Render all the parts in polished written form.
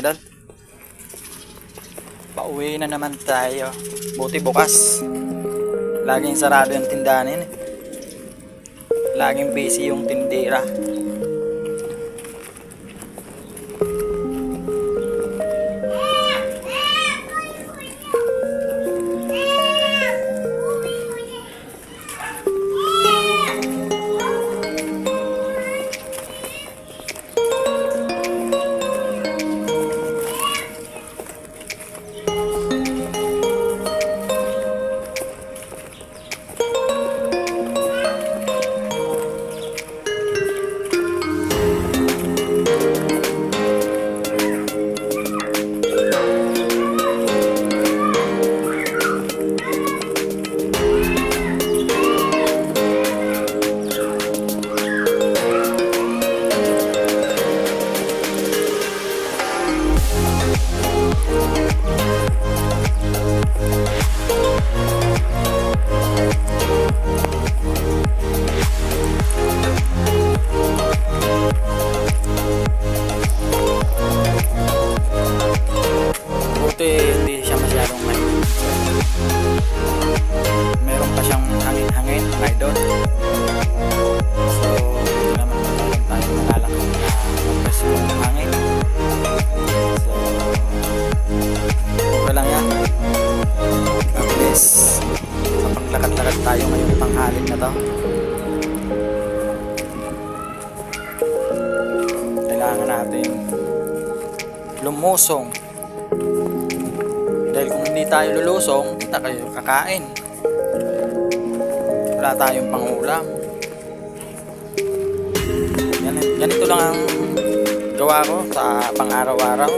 idol. Pauwi na naman tayo. Buti bukas. Laging sarado yung tindahan. Laging busy yung tindera. Hindi siya masyadong mainit. Meron pa siyang hangin-hangin, idol. So, ito naman meron tayo malalakad na magkas yung hangin. So, okay lang yan. Mabilis. Mapaglakad-lakad tayo ngayong panghalin na to. Kailangan natin lumusong. Dahil kung hindi tayo lulusong, hindi tayo kakain. Wala tayong pangulam. Ganito lang ang gawa ko sa pang-araw-araw.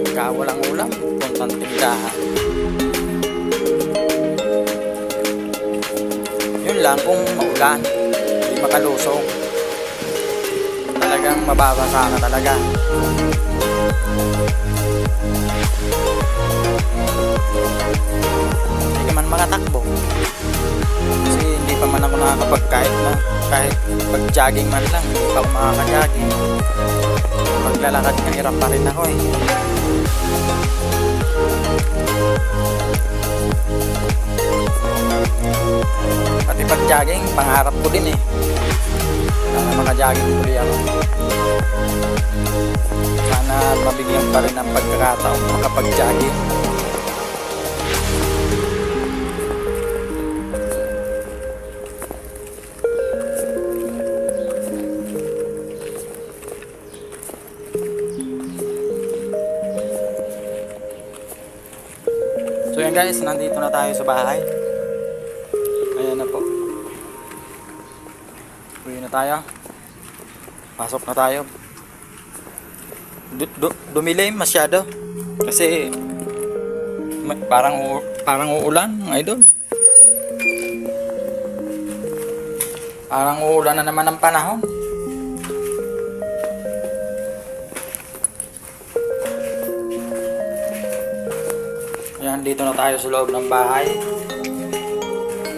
Pagka walang ulam, puntang tindahan. Yun lang kung maulan, hindi makalusong. Talagang mababasa ka talaga. Hindi ka man makatakbo kasi hindi pa man ako nakakapagkahit na kahit pag-jogging man lang, hindi pa ako makaka-jogging. Paglalakad nga hirap pa rin ako eh. Pati pag-jogging pangarap ko din eh, sana maka-jogging tuloy ako. Sana mabigyan pa rin ng pagkakataon makapag-jogging. So yan guys, nandito na tayo sa bahay. Ayan na po. Uwi na tayo. Pasok na tayo. Dumilim masyado kasi parang uulan, idol. Parang uulan na naman ang panahon. Ayan, dito na tayo sa loob ng bahay.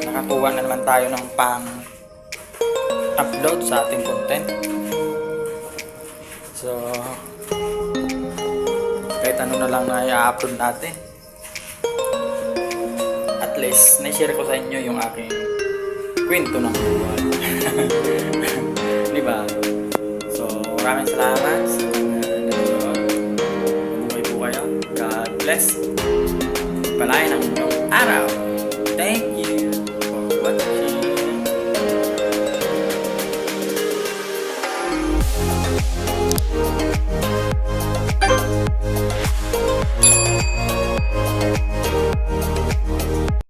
Nakakuha na naman tayo ng pang-upload sa ating content. So, kahit ano na lang na i-upload natin. At least, na-share ko sa inyo yung aking kwento ng buhay. Diba? So, maraming salamat sa nanonood. Buhay po kayo. God bless. Palayan ang inyong araw. Thank you for watching.